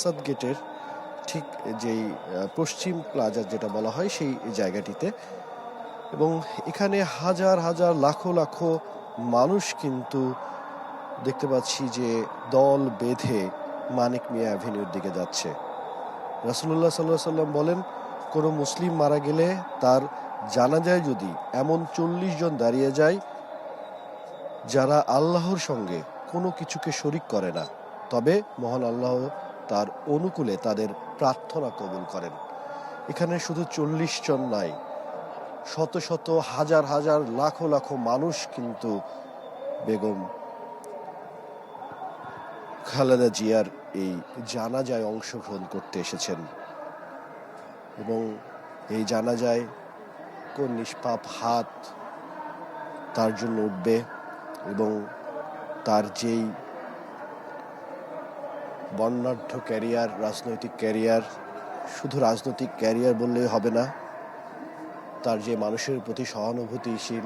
মাসাদ গেটের ঠিক যেই পশ্চিম প্লাজা যেটা বলা হয় সেই জায়গাটিতে, এবং এখানে হাজার হাজার লাখো লাখো মানুষ কিন্তু দেখতে পাচ্ছি যে দল বেঁধে মানিক মিয়া অ্যাভিনিউর দিকে যাচ্ছে। রাসূলুল্লাহ সাল্লাল্লাহু আলাইহি সাল্লাম বলেন, কোনো মুসলিম মারা গেলে তার জানাজায় যদি এমন 40 জন দাঁড়িয়ে যায় যারা আল্লাহর সঙ্গে কোনো কিছুকে শরিক করে না, তবে মহান আল্লাহ তার অনুকূলে তাদের প্রার্থনা কবুল করেন। এখানে শুধু 40 জন নাই, শত শত হাজার হাজার লাখো লাখো মানুষ কিন্তু বেগম খালেদা জিয়ার এই জানাজায় অংশগ্রহণ করতে এসেছেন। এবং এই জানাজায় কোন নিষ্পাপ হাত তার জন্য উঠবে, এবং তার যেই বর্ণাঢ্য ক্যারিয়ার, রাজনৈতিক ক্যারিয়ার, শুধু রাজনৈতিক ক্যারিয়ার বললেই হবে না, তার যে মানুষের প্রতি সহানুভূতিশীল,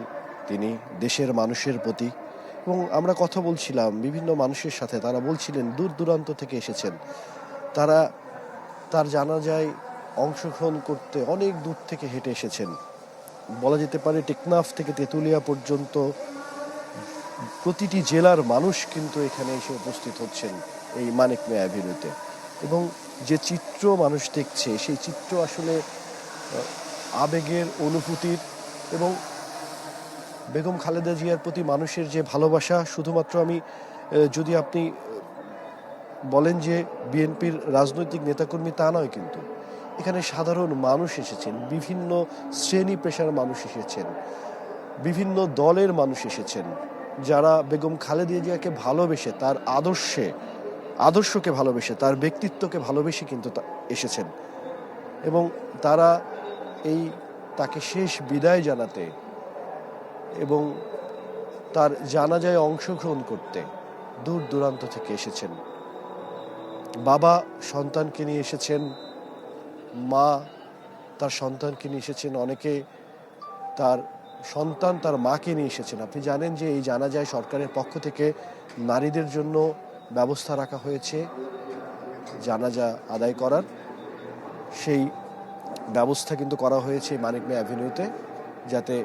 তিনি দেশের মানুষের প্রতি। এবং আমরা কথা বলছিলাম বিভিন্ন মানুষের সাথে, তারা বলছিলেন দূর দূরান্ত থেকে এসেছেন, তারা তার জানাজায় অংশগ্রহণ করতে অনেক দূর থেকে হেঁটে এসেছেন। বলা যেতে পারে টেকনাফ থেকে তেঁতুলিয়া পর্যন্ত প্রতিটি জেলার মানুষ কিন্তু এখানে এসে উপস্থিত হচ্ছেন এই মানিক মিয়া অ্যাভিনিউতে। এবং যে চিত্র মানুষ দেখছে সেই চিত্র আসলে আবেগের, অনুভূতির, এবং বেগম খালেদা জিয়ার প্রতি মানুষের যে ভালোবাসা, শুধুমাত্র আমি যদি আপনি বলেন যে বিএনপির রাজনৈতিক নেতাকর্মী তা নয়, কিন্তু এখানে সাধারণ মানুষ এসেছেন, বিভিন্ন শ্রেণী পেশার মানুষ এসেছেন, বিভিন্ন দলের মানুষ এসেছেন, যারা বেগম খালেদা জিয়াকে ভালোবেসে, তার আদর্শকে ভালোবেসে, তার ব্যক্তিত্বকে ভালোবেসে কিন্তু এসেছেন। এবং তারা এই তাকে শেষ বিদায় জানাতে এবং তার জানাজায় অংশগ্রহণ করতে দূর দূরান্ত থেকে এসেছেন। বাবা সন্তানকে নিয়ে এসেছেন, মা তার সন্তানকে নিয়ে এসেছেন, অনেকে তার সন্তান তার মাকে নিয়ে এসেছেন। আপনি জানেন যে এই জানাজায় সরকারের পক্ষ থেকে নারীদের জন্য ব্যবস্থা রাখা হয়েছে জানাজা আদায় করার। সেই ব্যবস্থা কিন্তু করা হয়েছে মানিক মিয়া অ্যাভিনিউতে, যাতে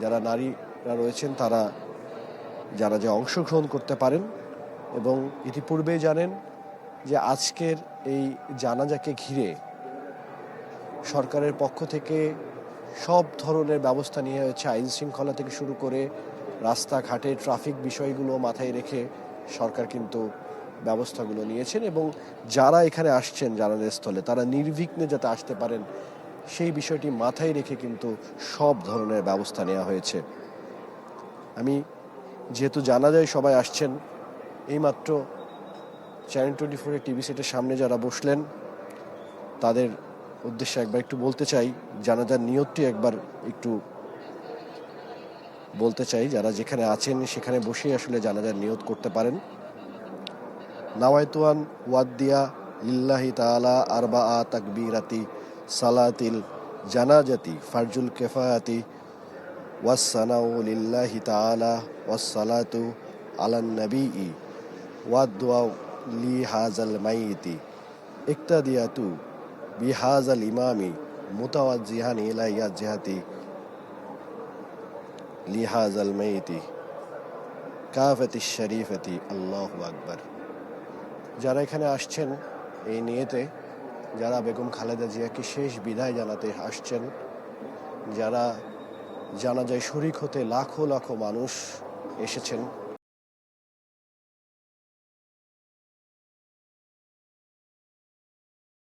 যারা নারীরা রয়েছেন তারা জানাজায় অংশগ্রহণ করতে পারেন। এবং ইতিপূর্বেই জানেন যে আজকের এই জানাজাকে ঘিরে সরকারের পক্ষ থেকে সব ধরনের ব্যবস্থা নেওয়া হয়েছে, আইন শৃঙ্খলা থেকে শুরু করে রাস্তাঘাটে ট্রাফিক বিষয়গুলো মাথায় রেখে সরকার কিন্তু ব্যবস্থাগুলো নিয়েছেন। এবং যারা এখানে আসছেন জানাজার স্থলে তারা নির্বিঘ্নে যাতে আসতে পারেন সেই বিষয়টি মাথায় রেখে কিন্তু সব ধরনের ব্যবস্থা নেওয়া হয়েছে। আমি যেহেতু জানাজায় সবাই আসছেন, এইমাত্র চ্যানেল 24-এর টিভি সেটের সামনে যারা বসলেন তাদের উদ্দেশ্যে একবার একটু বলতে চাই, জানাজার নিয়তটি একবার একটু বলতে চাই। যারা যেখানে আছেন সেখানে বসেই আসলে জানাজার নিয়ত করতে পারেন। নাওয়াইতুয়ান ওয়াদ্দিয়া লিল্লাহি তাআলা আরবাআ তাকবীরাতি সালাতিল জানাজাতি ফারজুল কিফায়াতি ওয়াসসানাউ লিল্লাহি তাআলা ওয়াসসালাতু আলান নবী ওয়াদদুআ লিহাযাল মাইয়িতি ইক্তাদিয়াতু বিহাযাল ইমামি মুতাওয়াজ্জিহান ইলাইয়া জিহাতি লিহাযাল মাইয়িতি কাফাতিশ শরীফাতি আল্লাহু আকবার। যারা এখানে আসছেন এই নিয়েতে, যারা বেগম খালেদা জিয়াকে শেষ বিদায় জানাতে আসছেন, যারা জানাজায় শরীক হতে লাখো লাখো মানুষ এসেছেন,